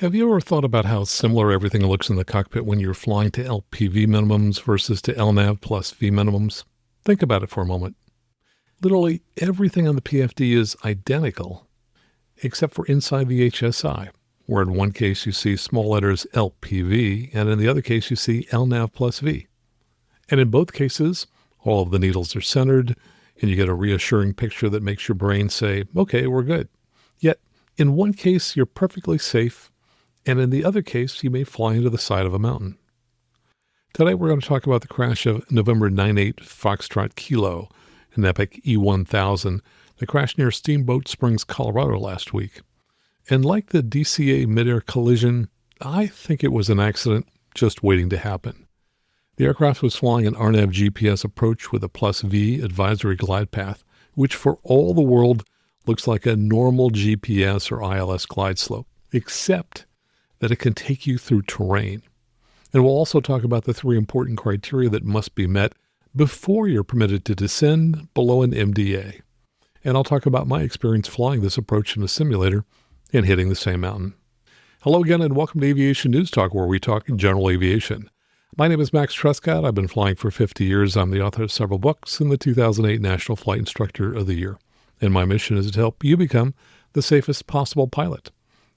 Have you ever thought about how similar everything looks in the cockpit when you're flying to LPV minimums versus to LNAV+V minimums? Think about it for a moment. Literally everything on the PFD is identical, except for inside the HSI, where in one case you see small letters LPV, and in the other case you see LNAV+V. And in both cases, all of the needles are centered, and you get a reassuring picture that makes your brain say, okay, we're good. Yet, in one case, you're perfectly safe, and in the other case, you may fly into the side of a mountain. Today, we're going to talk about the crash of November 98 Foxtrot Kilo, an Epic E1000 that crashed near Steamboat Springs, Colorado last week. And like the DCA midair collision, I think it was an accident just waiting to happen. The aircraft was flying an RNAV GPS approach with a +V advisory glide path, which for all the world looks like a normal GPS or ILS glide slope, except that it can take you through terrain. And we'll also talk about the three important criteria that must be met before you're permitted to descend below an MDA. And I'll talk about my experience flying this approach in a simulator and hitting the same mountain. Hello again and welcome to Aviation News Talk, where we talk general aviation. My name is Max Trescott. I've been flying for 50 years. I'm the author of several books and the 2008 National Flight Instructor of the Year. And my mission is to help you become the safest possible pilot.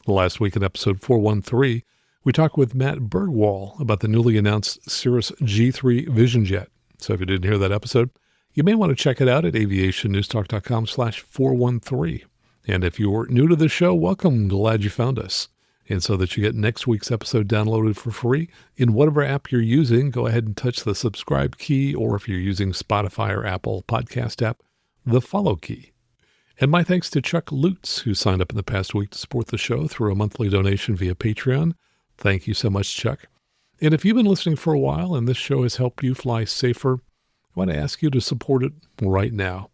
Last week in episode 413, we talked with Matt Bergwall about the newly announced Cirrus G3 Vision Jet. So if you didn't hear that episode, you may want to check it out at aviationnewstalk.com/413. And if you're new to the show, welcome. Glad you found us. And so that you get next week's episode downloaded for free in whatever app you're using, go ahead and touch the subscribe key, or if you're using Spotify or Apple Podcast app, the follow key. And my thanks to Chuck Lutz, who signed up in the past week to support the show through a monthly donation via Patreon. Thank you so much, Chuck. And if you've been listening for a while and this show has helped you fly safer, I want to ask you to support it right now.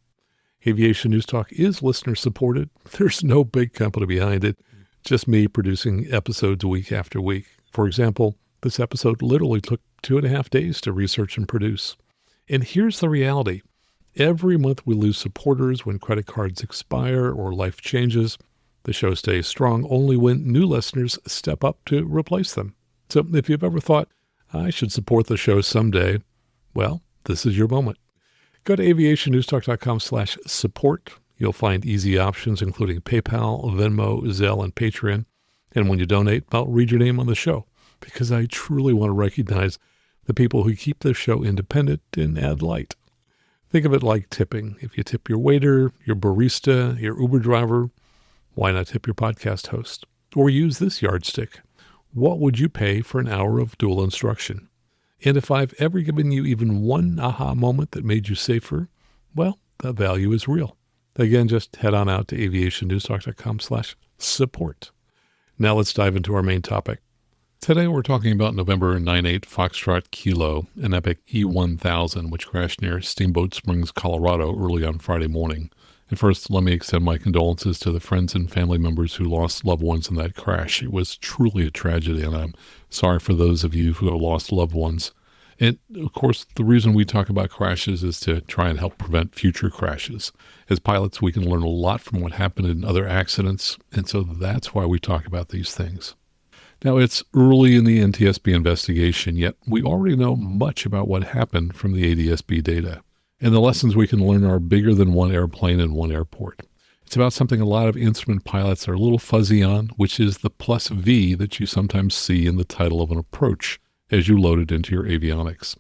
Aviation News Talk is listener supported. There's no big company behind it, just me producing episodes week after week. For example, this episode literally took 2.5 days to research and produce. And here's the reality. Every month we lose supporters when credit cards expire or life changes. The show stays strong only when new listeners step up to replace them. So if you've ever thought, I should support the show someday, well, this is your moment. Go to aviationnewstalk.com/support. You'll find easy options including PayPal, Venmo, Zelle, and Patreon. And when you donate, I'll read your name on the show because I truly want to recognize the people who keep this show independent and add light. Think of it like tipping. If you tip your waiter, your barista, your Uber driver, why not tip your podcast host? Or use this yardstick. What would you pay for an hour of dual instruction? And if I've ever given you even one aha moment that made you safer, well, that value is real. Again, just head on out to aviationnewstalk.com/support. Now let's dive into our main topic. Today we're talking about November 98 Foxtrot Kilo, an Epic E1000, which crashed near Steamboat Springs, Colorado early on Friday morning. And first, let me extend my condolences to the friends and family members who lost loved ones in that crash. It was truly a tragedy, and I'm sorry for those of you who have lost loved ones. And, of course, the reason we talk about crashes is to try and help prevent future crashes. As pilots, we can learn a lot from what happened in other accidents, and so that's why we talk about these things. Now, it's early in the NTSB investigation, yet we already know much about what happened from the ADSB data. And the lessons we can learn are bigger than one airplane and one airport. It's about something a lot of instrument pilots are a little fuzzy on, which is the +V that you sometimes see in the title of an approach as you load it into your avionics.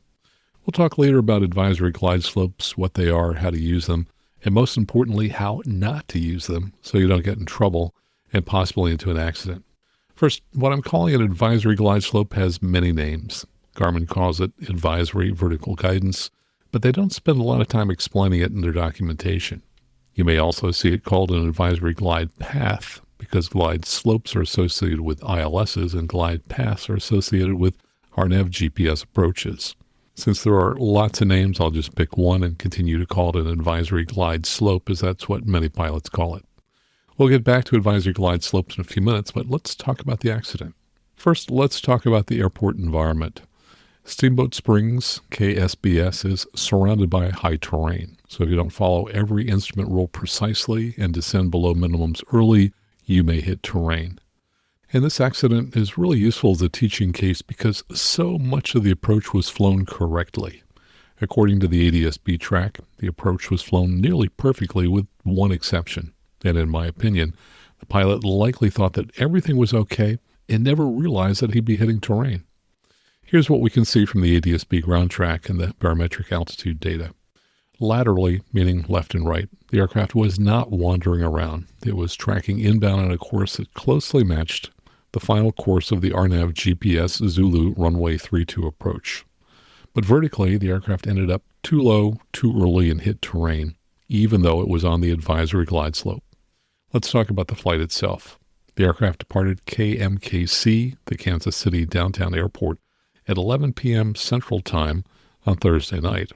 We'll talk later about advisory glide slopes, what they are, how to use them, and most importantly, how not to use them so you don't get in trouble and possibly into an accident. First, what I'm calling an advisory glide slope has many names. Garmin calls it advisory vertical guidance, but they don't spend a lot of time explaining it in their documentation. You may also see it called an advisory glide path because glide slopes are associated with ILSs and glide paths are associated with RNAV GPS approaches. Since there are lots of names, I'll just pick one and continue to call it an advisory glide slope, as that's what many pilots call it. We'll get back to advisory glide slopes in a few minutes, but let's talk about the accident. First, let's talk about the airport environment. Steamboat Springs, KSBS, is surrounded by high terrain. So if you don't follow every instrument rule precisely and descend below minimums early, you may hit terrain. And this accident is really useful as a teaching case because so much of the approach was flown correctly. According to the ADS-B track, the approach was flown nearly perfectly with one exception. And in my opinion, the pilot likely thought that everything was okay and never realized that he'd be hitting terrain. Here's what we can see from the ADS-B ground track and the barometric altitude data. Laterally, meaning left and right, the aircraft was not wandering around. It was tracking inbound on a course that closely matched the final course of the RNAV GPS Zulu runway 32 approach. But vertically, the aircraft ended up too low, too early, and hit terrain, even though it was on the advisory glide slope. Let's talk about the flight itself. The aircraft departed KMKC, the Kansas City Downtown Airport, at 11 p.m. Central Time on Thursday night.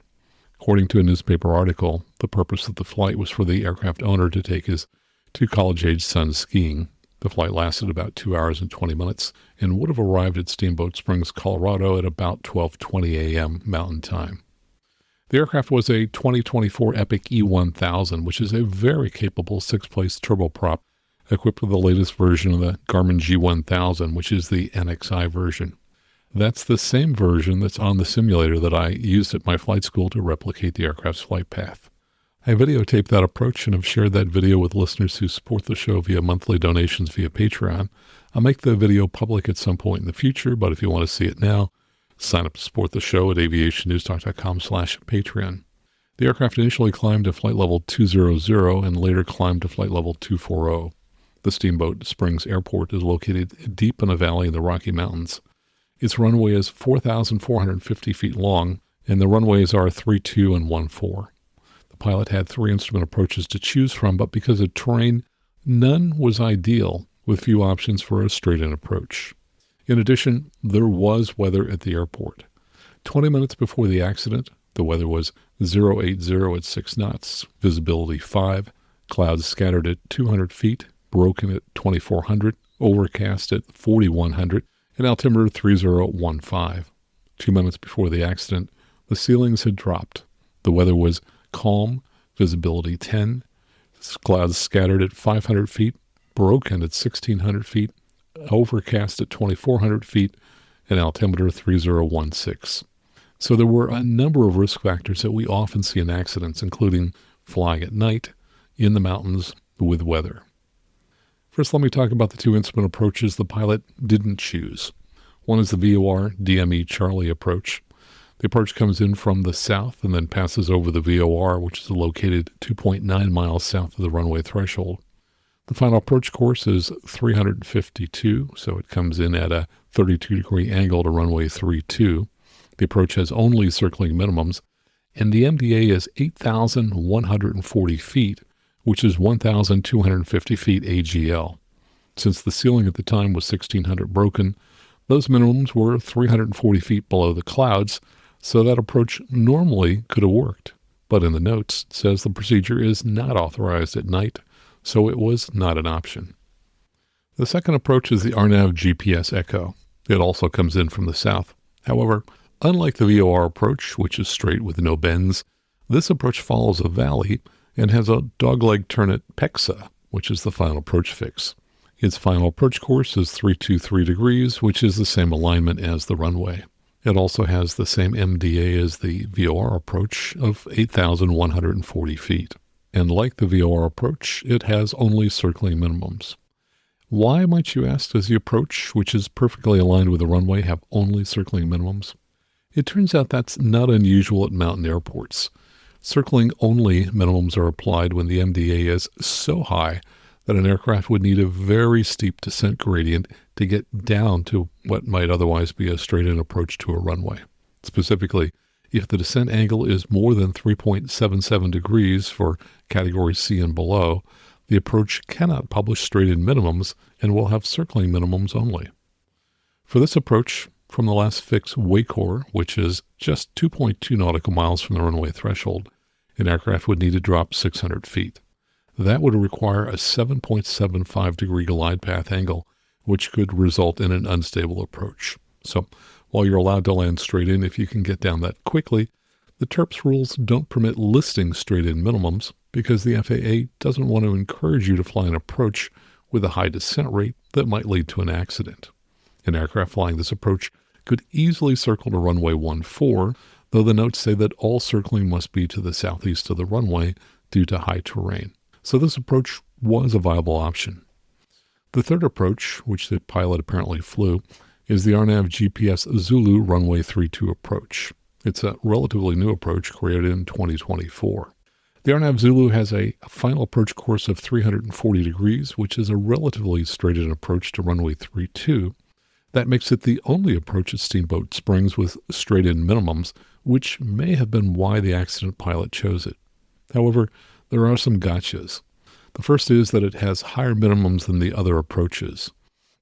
According to a newspaper article, the purpose of the flight was for the aircraft owner to take his two college-age sons skiing. The flight lasted about 2 hours and 20 minutes and would have arrived at Steamboat Springs, Colorado at about 12:20 a.m. Mountain Time. The aircraft was a 2024 Epic E1000, which is a very capable six-place turboprop equipped with the latest version of the Garmin G1000, which is the NXI version. That's the same version that's on the simulator that I used at my flight school to replicate the aircraft's flight path. I videotaped that approach and have shared that video with listeners who support the show via monthly donations via Patreon. I'll make the video public at some point in the future, but if you want to see it now, sign up to support the show at aviationnewstalk.com/Patreon. The aircraft initially climbed to flight level 200 and later climbed to flight level 240. The Steamboat Springs Airport is located deep in a valley in the Rocky Mountains. Its runway is 4,450 feet long, and the runways are 32 and 14. The pilot had 3 instrument approaches to choose from, but because of terrain, none was ideal, with few options for a straight-in approach. In addition, there was weather at the airport. 20 minutes before the accident, the weather was 080 at 6 knots, visibility 5, clouds scattered at 200 feet, broken at 2,400, overcast at 4,100, and altimeter 3015. 2 minutes before the accident, the ceilings had dropped. The weather was calm, visibility 10, clouds scattered at 500 feet, broken at 1,600 feet, overcast at 2,400 feet, and altimeter 3016. So there were a number of risk factors that we often see in accidents, including flying at night, in the mountains, with weather. First, let me talk about the 2 instrument approaches the pilot didn't choose. One is the VOR DME Charlie approach. The approach comes in from the south and then passes over the VOR, which is located 2.9 miles south of the runway threshold. The final approach course is 352, so it comes in at a 32-degree angle to runway 32. The approach has only circling minimums, and the MDA is 8,140 feet, which is 1,250 feet AGL. Since the ceiling at the time was 1,600 broken, those minimums were 340 feet below the clouds, so that approach normally could have worked. But in the notes, it says the procedure is not authorized at night, so it was not an option. The second approach is the RNAV GPS Echo. It also comes in from the south. However, unlike the VOR approach, which is straight with no bends, this approach follows a valley and has a dogleg turn at PEXA, which is the final approach fix. Its final approach course is 323 degrees, which is the same alignment as the runway. It also has the same MDA as the VOR approach of 8,140 feet. And like the VOR approach, it has only circling minimums. Why, might you ask, does the approach, which is perfectly aligned with the runway, have only circling minimums? It turns out that's not unusual at mountain airports. Circling only minimums are applied when the MDA is so high that an aircraft would need a very steep descent gradient to get down to what might otherwise be a straight-in approach to a runway. Specifically, if the descent angle is more than 3.77 degrees for Category C and below, the approach cannot publish straight-in minimums and will have circling minimums only. For this approach, from the last fix Waycor, which is just 2.2 nautical miles from the runway threshold, an aircraft would need to drop 600 feet. That would require a 7.75 degree glide path angle, which could result in an unstable approach. So, while you're allowed to land straight in if you can get down that quickly, the TERPS rules don't permit listing straight-in minimums because the FAA doesn't want to encourage you to fly an approach with a high descent rate that might lead to an accident. An aircraft flying this approach could easily circle to runway 14, though the notes say that all circling must be to the southeast of the runway due to high terrain. So this approach was a viable option. The third approach, which the pilot apparently flew, is the RNAV GPS Zulu runway 32 approach. It's a relatively new approach created in 2024. The RNAV Zulu has a final approach course of 340 degrees, which is a relatively straight-in approach to runway 32. That makes it the only approach at Steamboat Springs with straight-in minimums, which may have been why the accident pilot chose it. However, there are some gotchas. The first is that it has higher minimums than the other approaches.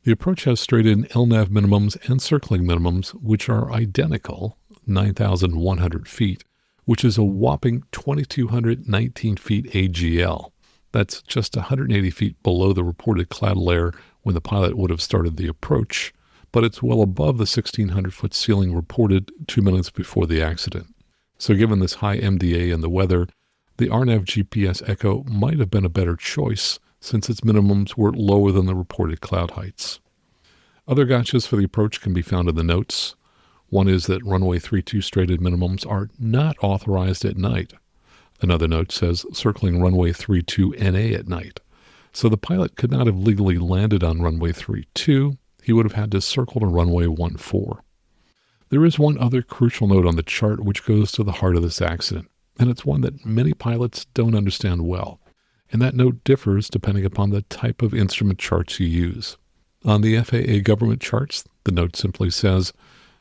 The approach has straight-in LNAV minimums and circling minimums, which are identical, 9,100 feet, which is a whopping 2,219 feet AGL. That's just 180 feet below the reported cloud layer when the pilot would have started the approach, but it's well above the 1,600-foot ceiling reported 2 minutes before the accident. So given this high MDA and the weather, the RNAV GPS Echo might have been a better choice since its minimums were lower than the reported cloud heights. Other gotchas for the approach can be found in the notes. One is that runway 32 straight-in minimums are not authorized at night. Another note says circling runway 32 NA at night. So the pilot could not have legally landed on runway 32. He would have had to circle to runway 14. There is one other crucial note on the chart which goes to the heart of this accident, and it's one that many pilots don't understand well. And that note differs depending upon the type of instrument charts you use. On the FAA government charts, the note simply says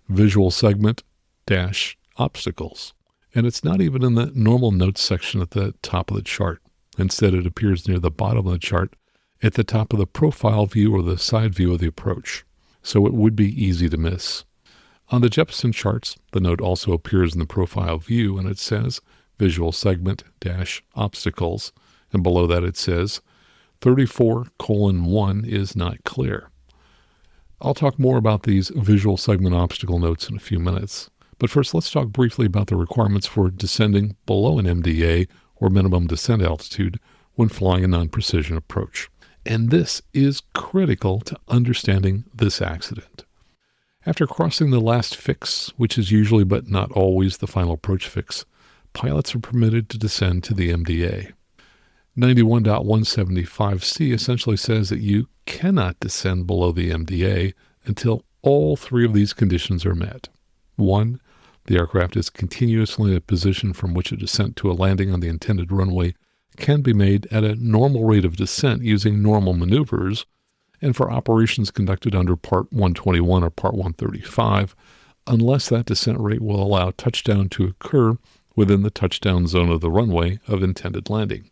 visual segment dash obstacles. And it's not even in the normal notes section at the top of the chart. Instead, it appears near the bottom of the chart at the top of the profile view or the side view of the approach. So it would be easy to miss. On the Jeppesen charts, the note also appears in the profile view and it says visual segment dash obstacles. And below that it says 34:1 is not clear. I'll talk more about these visual segment obstacle notes in a few minutes. But first, let's talk briefly about the requirements for descending below an MDA, or minimum descent altitude, when flying a non-precision approach. And this is critical to understanding this accident. After crossing the last fix, which is usually but not always the final approach fix, pilots are permitted to descend to the MDA. 91.175C essentially says that you cannot descend below the MDA until all three of these conditions are met. 1, the aircraft is continuously in a position from which a descent to a landing on the intended runway can be made at a normal rate of descent using normal maneuvers, and for operations conducted under Part 121 or Part 135, unless that descent rate will allow touchdown to occur within the touchdown zone of the runway of intended landing.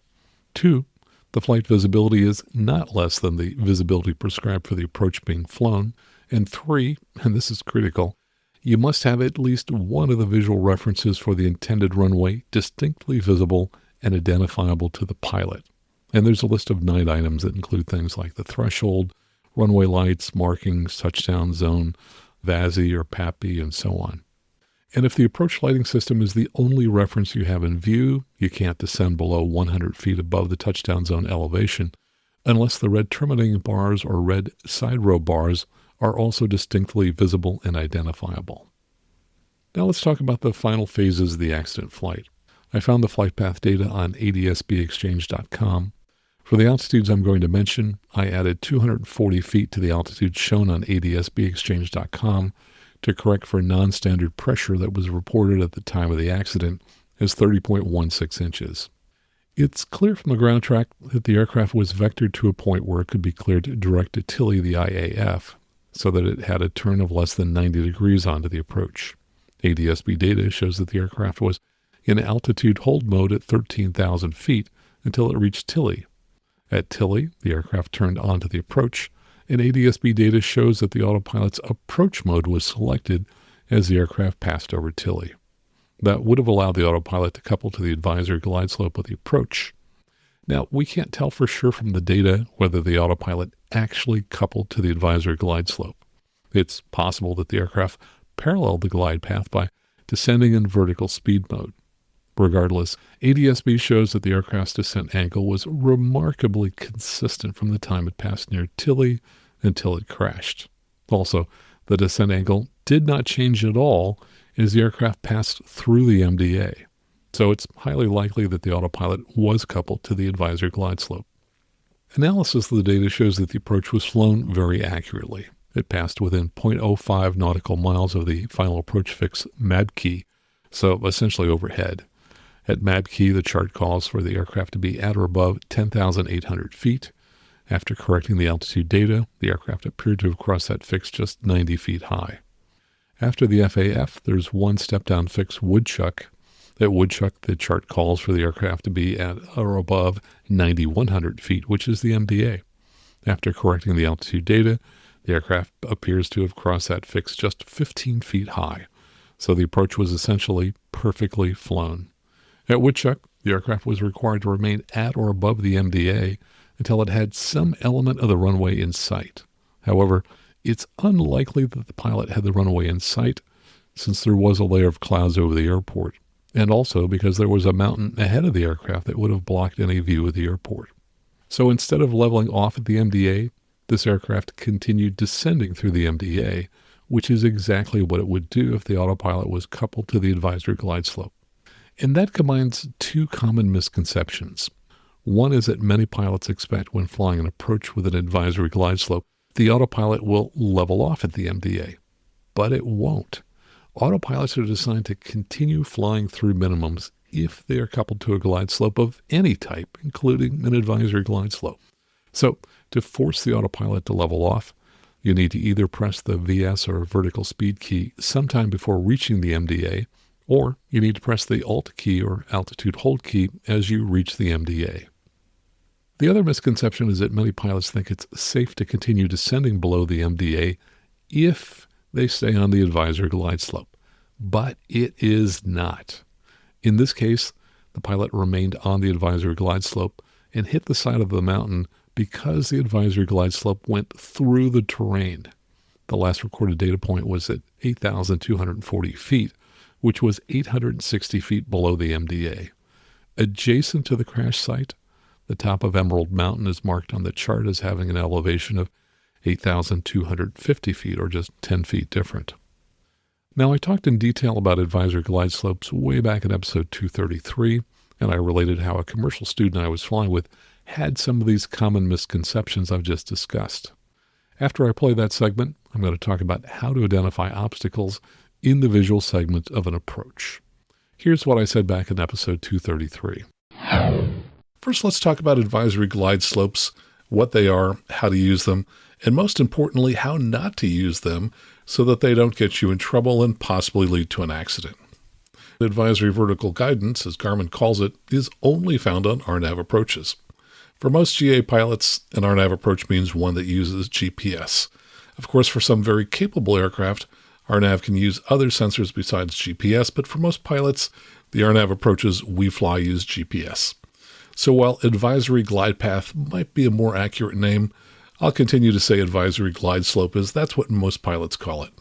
2, the flight visibility is not less than the visibility prescribed for the approach being flown. And 3, and this is critical, you must have at least one of the visual references for the intended runway distinctly visible and identifiable to the pilot. And there's a list of 9 items that include things like the threshold, runway lights, markings, touchdown zone, VASI or PAPI, and so on. And if the approach lighting system is the only reference you have in view, you can't descend below 100 feet above the touchdown zone elevation unless the red terminating bars or red side row bars are also distinctly visible and identifiable. Now let's talk about the final phases of the accident flight. I found the flight path data on ADSBExchange.com. For the altitudes I'm going to mention, I added 240 feet to the altitude shown on ADSBExchange.com to correct for non-standard pressure that was reported at the time of the accident as 30.16 inches. It's clear from the ground track that the aircraft was vectored to a point where it could be cleared direct to Tilly, the IAF, so that it had a turn of less than 90 degrees onto the approach. ADSB data shows that the aircraft was in altitude hold mode at 13,000 feet until it reached Tilly. At Tilly, the aircraft turned onto the approach, and ADSB data shows that the autopilot's approach mode was selected as the aircraft passed over Tilly. That would have allowed the autopilot to couple to the advisory glide slope of the approach. Now, we can't tell for sure from the data whether the autopilot actually coupled to the advisory glide slope. It's possible that the aircraft paralleled the glide path by descending in vertical speed mode. Regardless, ADSB shows that the aircraft's descent angle was remarkably consistent from the time it passed near Tilly until it crashed. Also, the descent angle did not change at all as the aircraft passed through the MDA. So it's highly likely that the autopilot was coupled to the advisory glide slope. Analysis of the data shows that the approach was flown very accurately. It passed within 0.05 nautical miles of the final approach fix MABKY, so essentially overhead. At MABKY, the chart calls for the aircraft to be at or above 10,800 feet. After correcting the altitude data, the aircraft appeared to have crossed that fix just 90 feet high. After the FAF, there's one step-down fix, Woodchuck. At Woodchuck, the chart calls for the aircraft to be at or above 9,100 feet, which is the MDA. After correcting the altitude data, the aircraft appears to have crossed that fix just 15 feet high, so the approach was essentially perfectly flown. At Woodchuck, the aircraft was required to remain at or above the MDA until it had some element of the runway in sight. However, it's unlikely that the pilot had the runway in sight, since there was a layer of clouds over the airport, and also because there was a mountain ahead of the aircraft that would have blocked any view of the airport. So instead of leveling off at the MDA, this aircraft continued descending through the MDA, which is exactly what it would do if the autopilot was coupled to the advisory glide slope. And that combines two common misconceptions. One is that many pilots expect when flying an approach with an advisory glide slope, the autopilot will level off at the MDA. But it won't. Autopilots are designed to continue flying through minimums if they are coupled to a glide slope of any type, including an advisory glide slope. So, to force the autopilot to level off, you need to either press the VS or vertical speed key sometime before reaching the MDA, or you need to press the Alt key or altitude hold key as you reach the MDA. The other misconception is that many pilots think it's safe to continue descending below the MDA if they stay on the advisory glide slope. But it is not. In this case, the pilot remained on the advisory glide slope and hit the side of the mountain because the advisory glide slope went through the terrain. The last recorded data point was at 8,240 feet, which was 860 feet below the MDA. Adjacent to the crash site, the top of Emerald Mountain is marked on the chart as having an elevation of 8,250 feet, or just 10 feet different. Now, I talked in detail about advisory glide slopes way back in episode 233, and I related how a commercial student I was flying with had some of these common misconceptions I've just discussed. After I play that segment, I'm going to talk about how to identify obstacles in the visual segment of an approach. Here's what I said back in episode 233. First, let's talk about advisory glide slopes, what they are, how to use them, and most importantly, how not to use them so that they don't get you in trouble and possibly lead to an accident. Advisory vertical guidance, as Garmin calls it, is only found on RNAV approaches. For most GA pilots, an RNAV approach means one that uses GPS. Of course, for some very capable aircraft, RNAV can use other sensors besides GPS, but for most pilots, the RNAV approaches we fly use GPS. So while advisory glide path might be a more accurate name, I'll continue to say advisory glide slope, as that's what most pilots call it.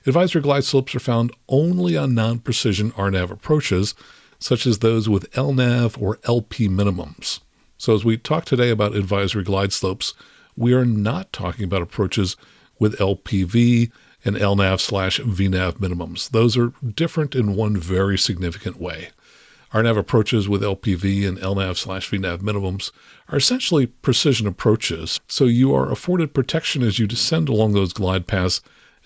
Advisory glide slopes are found only on non-precision RNAV approaches, such as those with LNAV or LP minimums. So as we talk today about advisory glide slopes, we are not talking about approaches with LPV and LNAV/VNAV minimums. Those are different in one very significant way. RNAV approaches with LPV and LNAV/VNAV minimums are essentially precision approaches, so you are afforded protection as you descend along those glide paths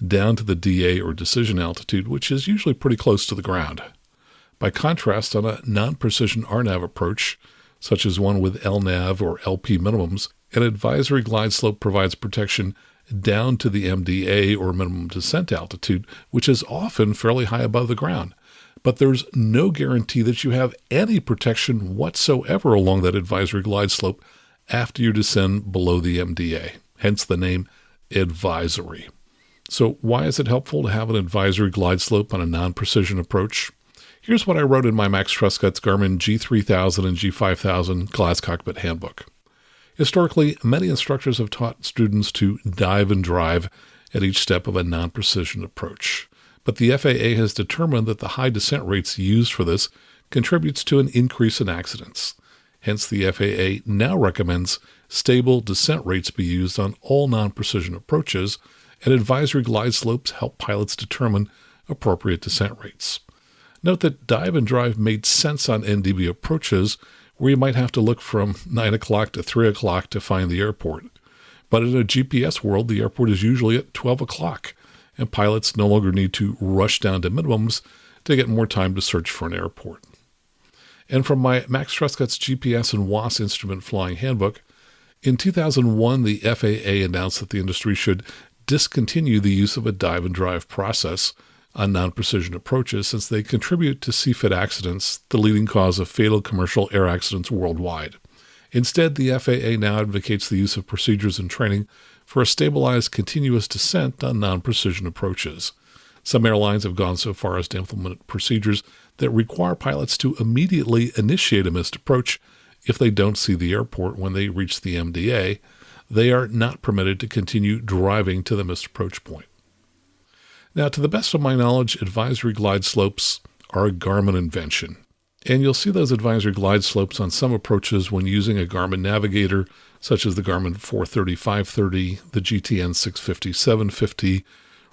down to the DA or decision altitude, which is usually pretty close to the ground. By contrast, on a non-precision RNAV approach, such as one with LNAV or LP minimums, an advisory glide slope provides protection down to the MDA or minimum descent altitude, which is often fairly high above the ground. But there's no guarantee that you have any protection whatsoever along that advisory glide slope after you descend below the MDA, hence the name advisory. So why is it helpful to have an advisory glide slope on a non-precision approach? Here's what I wrote in my Max Trescott's Garmin G3000 and G5000 Glass Cockpit Handbook. Historically, many instructors have taught students to dive and drive at each step of a non-precision approach. But the FAA has determined that the high descent rates used for this contributes to an increase in accidents. Hence, the FAA now recommends stable descent rates be used on all non-precision approaches, and advisory glide slopes help pilots determine appropriate descent rates. Note that dive and drive made sense on NDB approaches where you might have to look from 9 o'clock to 3 o'clock to find the airport. But in a GPS world, the airport is usually at 12 o'clock, and pilots no longer need to rush down to minimums to get more time to search for an airport. And from my Max Trescott's GPS and WAAS instrument flying handbook, in 2001, the FAA announced that the industry should discontinue the use of a dive and drive process on non-precision approaches since they contribute to CFIT accidents, the leading cause of fatal commercial air accidents worldwide. Instead, the FAA now advocates the use of procedures and training for a stabilized continuous descent on non-precision approaches. Some airlines have gone so far as to implement procedures that require pilots to immediately initiate a missed approach if they don't see the airport when they reach the MDA. They are not permitted to continue driving to the missed approach point. Now, to the best of my knowledge, advisory glide slopes are a Garmin invention. And you'll see those advisory glide slopes on some approaches when using a Garmin navigator, such as the Garmin 430-530, the GTN 650-750,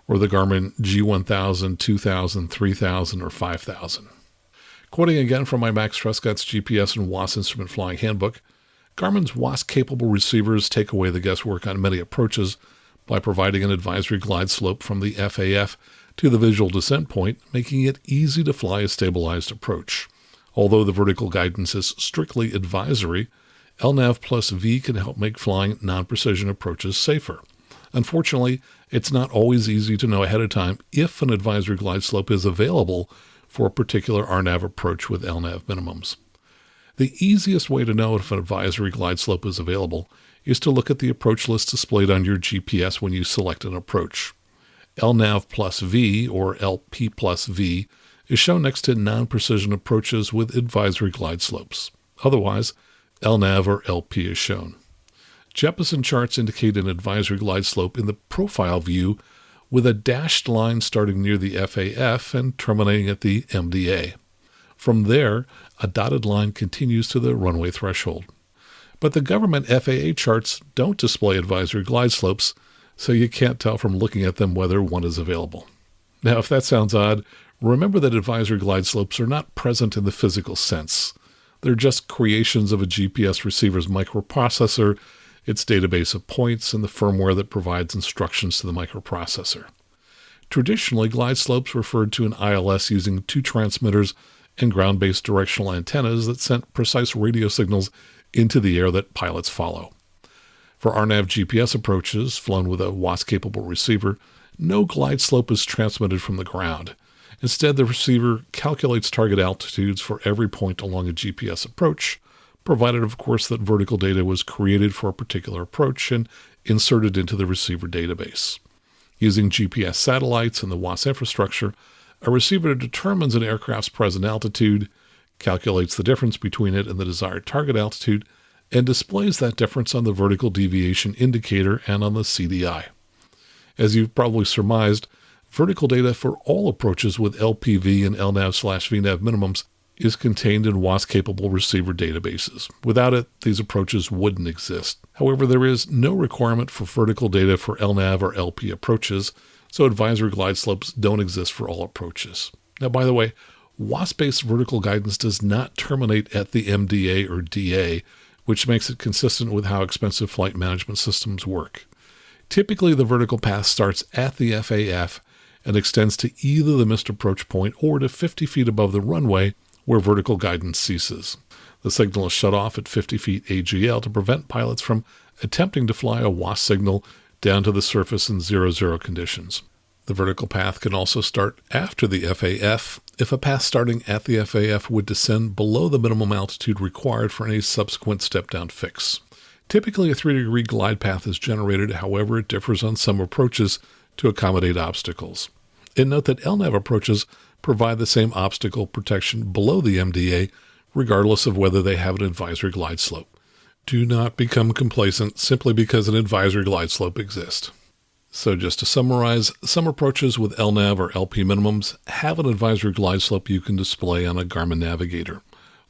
or the Garmin G1000, 2000, 3000, or 5000. Quoting again from my Max Trescott's GPS and WAAS instrument flying handbook, Garmin's WAAS-capable receivers take away the guesswork on many approaches by providing an advisory glide slope from the FAF to the visual descent point, making it easy to fly a stabilized approach. Although the vertical guidance is strictly advisory, LNAV+V can help make flying non-precision approaches safer. Unfortunately, it's not always easy to know ahead of time if an advisory glide slope is available for a particular RNAV approach with LNAV minimums. The easiest way to know if an advisory glide slope is available is to look at the approach list displayed on your GPS when you select an approach. LNAV+V, or LP+V, is shown next to non-precision approaches with advisory glide slopes. Otherwise, LNAV or LP is shown. Jeppesen charts indicate an advisory glide slope in the profile view with a dashed line starting near the FAF and terminating at the MDA. From there, a dotted line continues to the runway threshold. But the government FAA charts don't display advisory glide slopes, so you can't tell from looking at them whether one is available. Now, if that sounds odd, remember that advisory glide slopes are not present in the physical sense. They're just creations of a GPS receiver's microprocessor, its database of points, and the firmware that provides instructions to the microprocessor. Traditionally, glide slopes referred to an ILS using two transmitters and ground-based directional antennas that sent precise radio signals into the air that pilots follow. For RNAV GPS approaches flown with a WAAS-capable receiver, no glide slope is transmitted from the ground. Instead, the receiver calculates target altitudes for every point along a GPS approach, provided, of course, that vertical data was created for a particular approach and inserted into the receiver database. Using GPS satellites and the WAAS infrastructure, a receiver determines an aircraft's present altitude, calculates the difference between it and the desired target altitude, and displays that difference on the vertical deviation indicator and on the CDI. As you've probably surmised, vertical data for all approaches with LPV and LNAV/VNAV minimums is contained in WAAS-capable receiver databases. Without it, these approaches wouldn't exist. However, there is no requirement for vertical data for LNAV or LP approaches, so advisory glide slopes don't exist for all approaches. Now, by the way, WAAS-based vertical guidance does not terminate at the MDA or DA, which makes it consistent with how expensive flight management systems work. Typically, the vertical path starts at the FAF and extends to either the missed approach point or to 50 feet above the runway where vertical guidance ceases. The signal is shut off at 50 feet AGL to prevent pilots from attempting to fly a WAAS signal down to the surface in 0-0 conditions. The vertical path can also start after the FAF if a path starting at the FAF would descend below the minimum altitude required for any subsequent step-down fix. Typically, a 3-degree glide path is generated, however, it differs on some approaches to accommodate obstacles. And note that LNAV approaches provide the same obstacle protection below the MDA, regardless of whether they have an advisory glide slope. Do not become complacent simply because an advisory glide slope exists. So just to summarize, some approaches with LNAV or LP minimums have an advisory glide slope you can display on a Garmin navigator.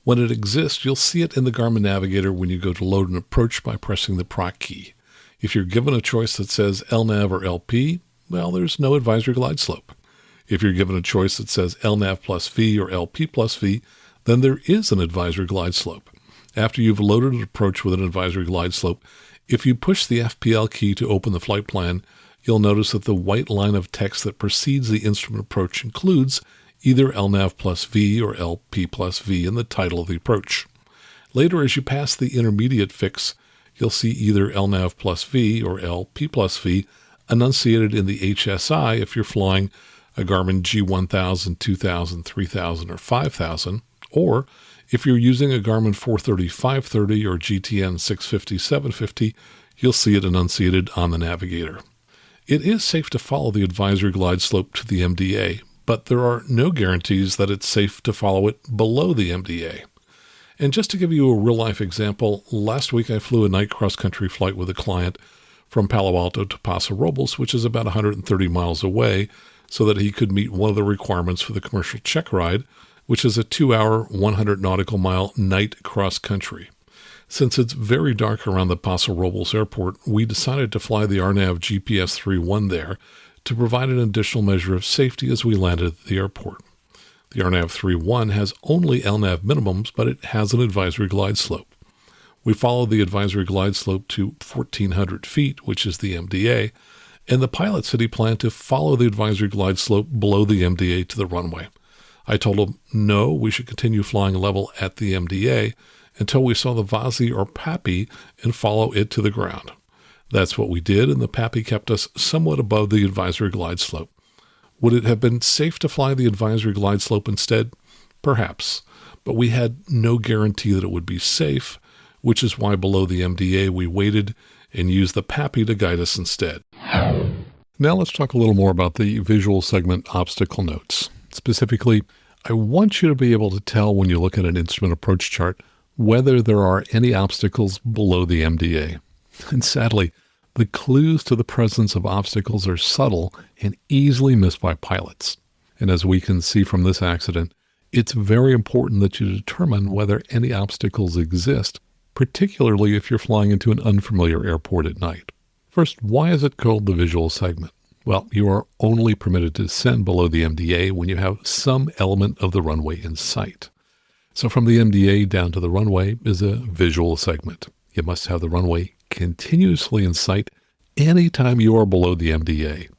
When it exists, you'll see it in the Garmin Navigator when you go to load an approach by pressing the proc key. If you're given a choice that says LNAV or LP, well, there's no advisory glide slope. If you're given a choice that says LNAV+V or LP+V, then there is an advisory glide slope. After you've loaded an approach with an advisory glide slope, if you push the FPL key to open the flight plan, you'll notice that the white line of text that precedes the instrument approach includes either LNAV+V or LP+V in the title of the approach. Later, as you pass the intermediate fix, you'll see either LNAV+V or LP+V enunciated in the HSI if you're flying a Garmin G1000, 2000, 3000, or 5000, or if you're using a Garmin 430, 530, or GTN 650, 750, you'll see it enunciated on the navigator. It is safe to follow the advisory glide slope to the MDA, but there are no guarantees that it's safe to follow it below the MDA. And just to give you a real-life example, last week I flew a night cross-country flight with a client from Palo Alto to Paso Robles, which is about 130 miles away, so that he could meet one of the requirements for the commercial check ride, which is a 2-hour, 100 nautical mile night cross-country. Since it's very dark around the Paso Robles airport, we decided to fly the RNAV GPS 3.1 there to provide an additional measure of safety as we landed at the airport. The RNAV 3.1 has only LNAV minimums, but it has an advisory glide slope. We followed the advisory glide slope to 1,400 feet, which is the MDA, and the pilot said he planned to follow the advisory glide slope below the MDA to the runway. I told him, no, we should continue flying level at the MDA until we saw the VASI or PAPI and follow it to the ground. That's what we did, and the PAPI kept us somewhat above the advisory glide slope. Would it have been safe to fly the advisory glide slope instead? Perhaps, but we had no guarantee that it would be safe, which is why below the MDA we waited and used the PAPI to guide us instead. Now let's talk a little more about the visual segment obstacle notes. Specifically, I want you to be able to tell when you look at an instrument approach chart whether there are any obstacles below the MDA. And sadly, the clues to the presence of obstacles are subtle and easily missed by pilots. And as we can see from this accident, it's very important that you determine whether any obstacles exist, particularly if you're flying into an unfamiliar airport at night. First, why is it called the visual segment? Well, you are only permitted to descend below the MDA when you have some element of the runway in sight. So from the MDA down to the runway is a visual segment. You must have the runway continuously in sight anytime you are below the MDA.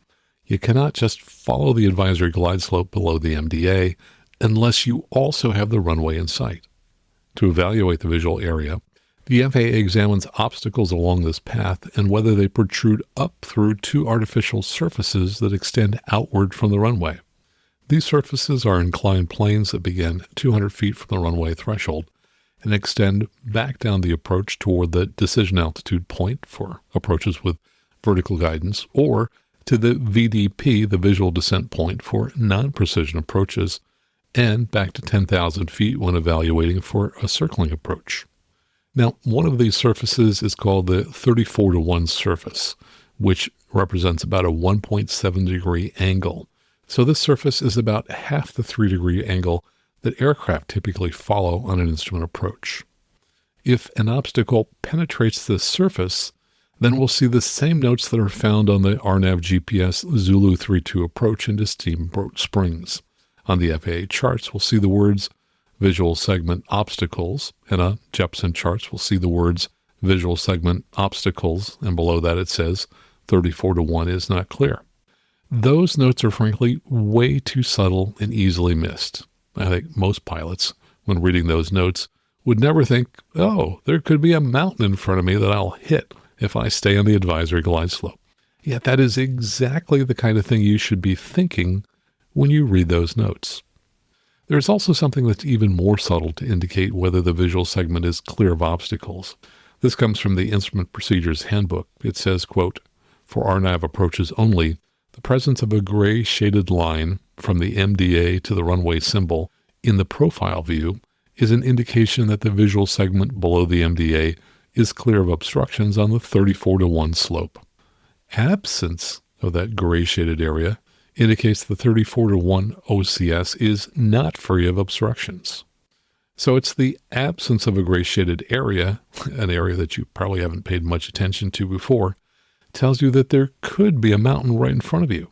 You cannot just follow the advisory glide slope below the MDA unless you also have the runway in sight. To evaluate the visual area, the FAA examines obstacles along this path and whether they protrude up through two artificial surfaces that extend outward from the runway. These surfaces are inclined planes that begin 200 feet from the runway threshold and extend back down the approach toward the decision altitude point for approaches with vertical guidance, or to the VDP, the visual descent point, for non-precision approaches, and back to 10,000 feet when evaluating for a circling approach. Now, one of these surfaces is called the 34-to-1 surface, which represents about a 1.7 degree angle. So this surface is about half the 3-degree angle that aircraft typically follow on an instrument approach. If an obstacle penetrates this surface, then we'll see the same notes that are found on the RNAV GPS Zulu 32 approach into Steamboat Springs. On the FAA charts, we'll see the words visual segment obstacles, and on Jeppesen charts, we'll see the words visual segment obstacles, and below that it says 34-to-1 is not clear. Those notes are frankly way too subtle and easily missed. I think most pilots, when reading those notes, would never think, oh, there could be a mountain in front of me that I'll hit if I stay on the advisory glide slope. Yet that is exactly the kind of thing you should be thinking when you read those notes. There's also something that's even more subtle to indicate whether the visual segment is clear of obstacles. This comes from the Instrument Procedures Handbook. It says, quote, for RNAV approaches only, the presence of a gray shaded line from the MDA to the runway symbol in the profile view is an indication that the visual segment below the MDA is clear of obstructions on the 34-to-1 slope. Absence of that gray shaded area indicates the 34-to-1 OCS is not free of obstructions. So it's the absence of a gray shaded area, an area that you probably haven't paid much attention to before, tells you that there could be a mountain right in front of you.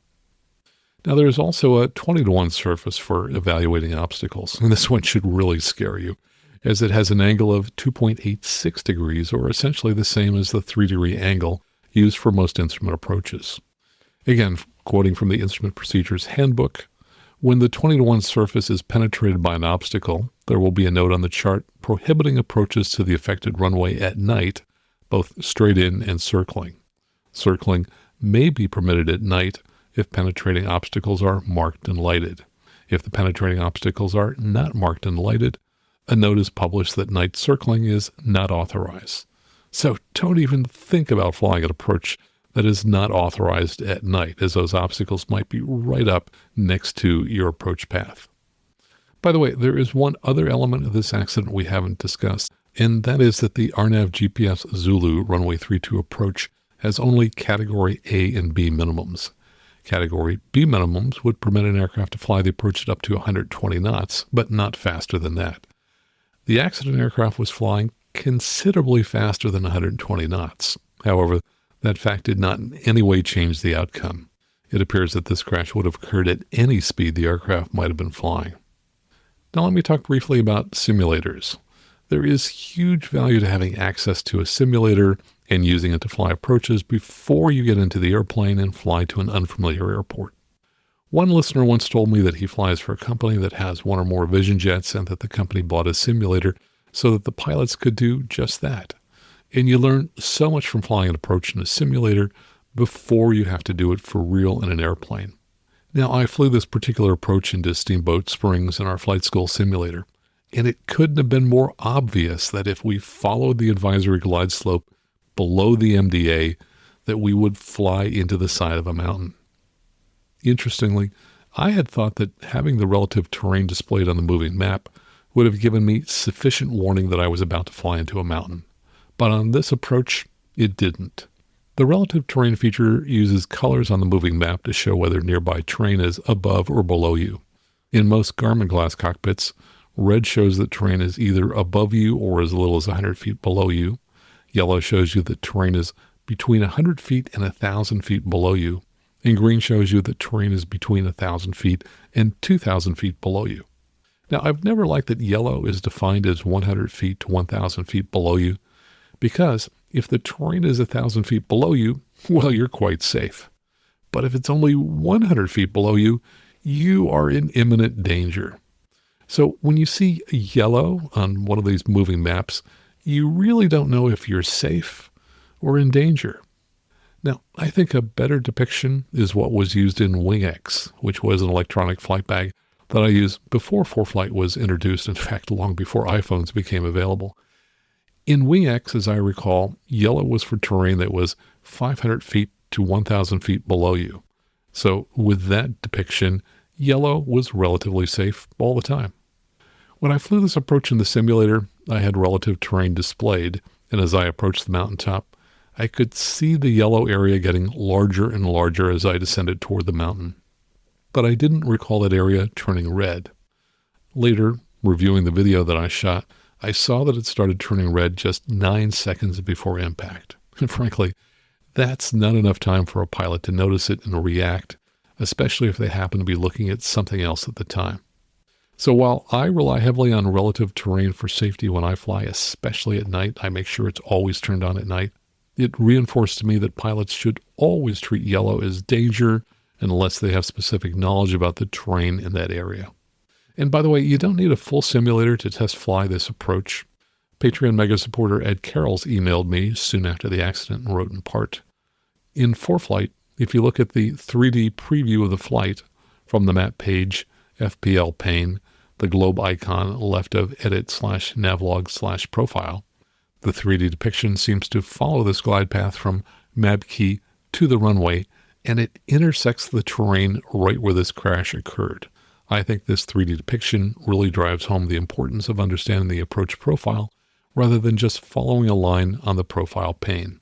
Now, there is also a 20-to-1 surface for evaluating obstacles, and this one should really scare you, as it has an angle of 2.86 degrees, or essentially the same as the 3-degree angle used for most instrument approaches. Again, quoting from the Instrument Procedures Handbook, when the 20-to-1 surface is penetrated by an obstacle, there will be a note on the chart prohibiting approaches to the affected runway at night, both straight in and circling. Circling may be permitted at night if penetrating obstacles are marked and lighted. If the penetrating obstacles are not marked and lighted, a note is published that night circling is not authorized. So don't even think about flying an approach that is not authorized at night, as those obstacles might be right up next to your approach path. By the way, there is one other element of this accident we haven't discussed, and that is that the RNAV GPS Zulu runway 32 approach has only Category A and B minimums. Category B minimums would permit an aircraft to fly the approach at up to 120 knots, but not faster than that. The accident aircraft was flying considerably faster than 120 knots. However, that fact did not in any way change the outcome. It appears that this crash would have occurred at any speed the aircraft might have been flying. Now let me talk briefly about simulators. There is huge value to having access to a simulator and using it to fly approaches before you get into the airplane and fly to an unfamiliar airport. One listener once told me that he flies for a company that has one or more Vision jets and that the company bought a simulator so that the pilots could do just that. And you learn so much from flying an approach in a simulator before you have to do it for real in an airplane. Now, I flew this particular approach into Steamboat Springs in our flight school simulator, and it couldn't have been more obvious that if we followed the advisory glide slope below the MDA, that we would fly into the side of a mountain. Interestingly, I had thought that having the relative terrain displayed on the moving map would have given me sufficient warning that I was about to fly into a mountain. But on this approach, it didn't. The relative terrain feature uses colors on the moving map to show whether nearby terrain is above or below you. In most Garmin glass cockpits, red shows that terrain is either above you or as little as 100 feet below you. Yellow shows you that terrain is between 100 feet and 1,000 feet below you. And green shows you that terrain is between 1,000 feet and 2,000 feet below you. Now, I've never liked that yellow is defined as 100 feet to 1,000 feet below you, because if the terrain is 1,000 feet below you, well, you're quite safe. But if it's only 100 feet below you, you are in imminent danger. So when you see yellow on one of these moving maps, you really don't know if you're safe or in danger. Now, I think a better depiction is what was used in WingX, which was an electronic flight bag that I used before ForeFlight was introduced, in fact, long before iPhones became available. In WingX, as I recall, yellow was for terrain that was 500 feet to 1,000 feet below you. So with that depiction, yellow was relatively safe all the time. When I flew this approach in the simulator, I had relative terrain displayed, and as I approached the mountaintop, I could see the yellow area getting larger and larger as I descended toward the mountain. But I didn't recall that area turning red. Later, reviewing the video that I shot, I saw that it started turning red just 9 seconds before impact. And frankly, that's not enough time for a pilot to notice it and react, especially if they happen to be looking at something else at the time. So while I rely heavily on relative terrain for safety when I fly, especially at night, I make sure it's always turned on at night, it reinforced to me that pilots should always treat yellow as danger unless they have specific knowledge about the terrain in that area. And by the way, you don't need a full simulator to test fly this approach. Patreon Mega supporter Ed Carrolls emailed me soon after the accident and wrote in part, in ForeFlight, if you look at the 3D preview of the flight from the map page, FPL pane, the globe icon left of edit/navlog/profile, the 3D depiction seems to follow this glide path from MABKY to the runway, and it intersects the terrain right where this crash occurred. I think this 3D depiction really drives home the importance of understanding the approach profile rather than just following a line on the profile pane.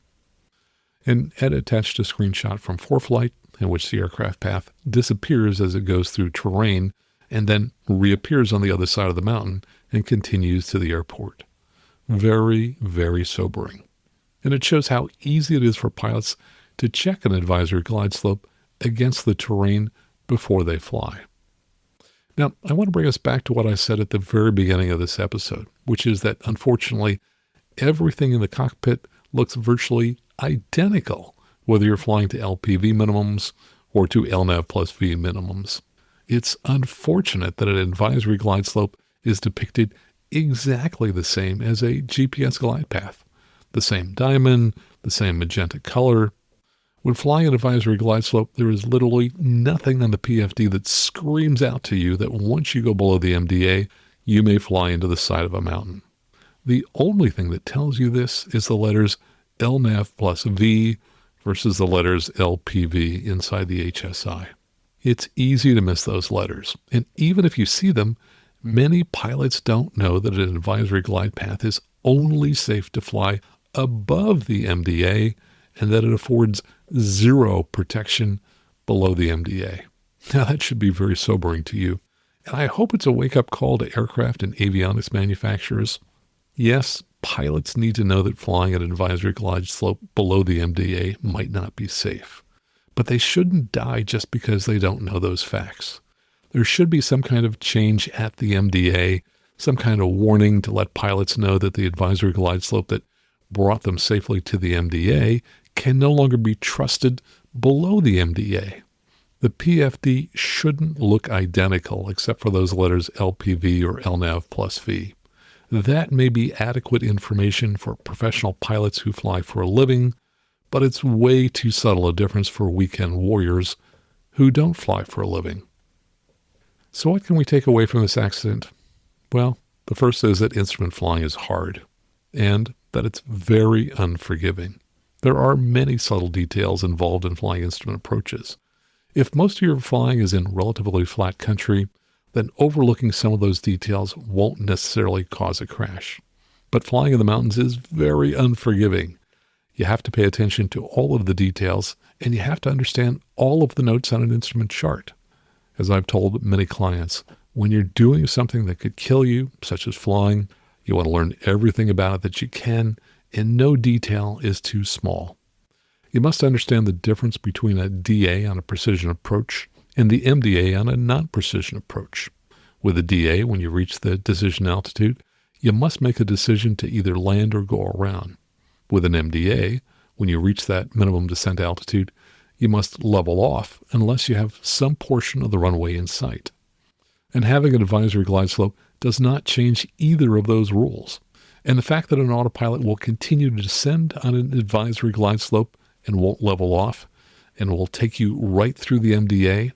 And Ed attached a screenshot from ForeFlight in which the aircraft path disappears as it goes through terrain and then reappears on the other side of the mountain, and continues to the airport. Very, very sobering. And it shows how easy it is for pilots to check an advisory glide slope against the terrain before they fly. Now, I want to bring us back to what I said at the very beginning of this episode, which is that unfortunately, everything in the cockpit looks virtually identical, whether you're flying to LPV minimums or to LNAV+V minimums. It's unfortunate that an advisory glide slope is depicted exactly the same as a GPS glide path. The same diamond, the same magenta color. When flying an advisory glide slope, there is literally nothing on the PFD that screams out to you that once you go below the MDA, you may fly into the side of a mountain. The only thing that tells you this is the letters LNAV+V versus the letters LPV inside the HSI. It's easy to miss those letters, and even if you see them, many pilots don't know that an advisory glide path is only safe to fly above the MDA and that it affords zero protection below the MDA. Now that should be very sobering to you, and I hope it's a wake-up call to aircraft and avionics manufacturers. Yes, pilots need to know that flying an advisory glide slope below the MDA might not be safe, but they shouldn't die just because they don't know those facts. There should be some kind of change at the MDA, some kind of warning to let pilots know that the advisory glide slope that brought them safely to the MDA can no longer be trusted below the MDA. The PFD shouldn't look identical except for those letters LPV or LNAV+V. That may be adequate information for professional pilots who fly for a living, but it's way too subtle a difference for weekend warriors who don't fly for a living. So what can we take away from this accident? Well, the first is that instrument flying is hard, and that it's very unforgiving. There are many subtle details involved in flying instrument approaches. If most of your flying is in relatively flat country, then overlooking some of those details won't necessarily cause a crash. But flying in the mountains is very unforgiving. You have to pay attention to all of the details, and you have to understand all of the notes on an instrument chart. As I've told many clients, when you're doing something that could kill you, such as flying, you want to learn everything about it that you can, and no detail is too small. You must understand the difference between a DA on a precision approach and the MDA on a non-precision approach. With a DA, when you reach the decision altitude, you must make a decision to either land or go around. With an MDA, when you reach that minimum descent altitude, you must level off unless you have some portion of the runway in sight. And having an advisory glide slope does not change either of those rules. And the fact that an autopilot will continue to descend on an advisory glide slope and won't level off and will take you right through the MDA,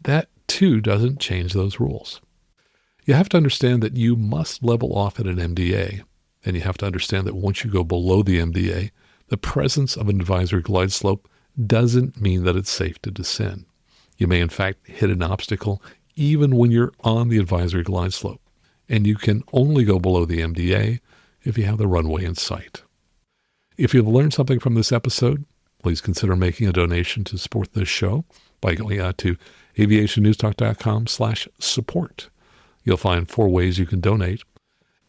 that too doesn't change those rules. You have to understand that you must level off at an MDA, and you have to understand that once you go below the MDA, the presence of an advisory glide slope doesn't mean that it's safe to descend. You may in fact hit an obstacle even when you're on the advisory glide slope, and you can only go below the MDA if you have the runway in sight. If you've learned something from this episode, please consider making a donation to support this show by going out to aviationnewstalk.com/support. You'll find 4 ways you can donate.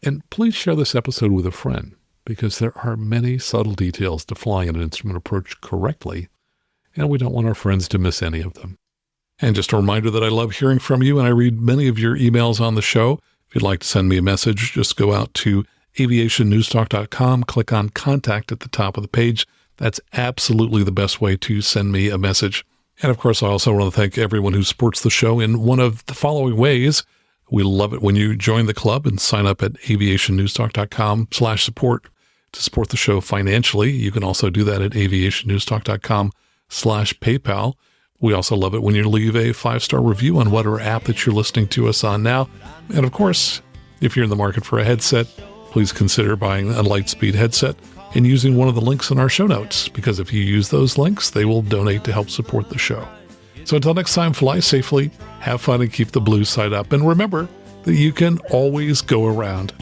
And please share this episode with a friend, because there are many subtle details to flying an instrument approach correctly, and we don't want our friends to miss any of them. And just a reminder that I love hearing from you, and I read many of your emails on the show. If you'd like to send me a message, just go out to aviationnewstalk.com, click on Contact at the top of the page. That's absolutely the best way to send me a message. And of course, I also want to thank everyone who supports the show in one of the following ways. We love it when you join the club and sign up at aviationnewstalk.com/support to support the show financially. You can also do that at aviationnewstalk.com/PayPal. We also love it when you leave a 5-star review on whatever app that you're listening to us on now. And of course, if you're in the market for a headset, please consider buying a Lightspeed headset and using one of the links in our show notes, because if you use those links, they will donate to help support the show. So until next time, fly safely, have fun, and keep the blue side up. And remember that you can always go around.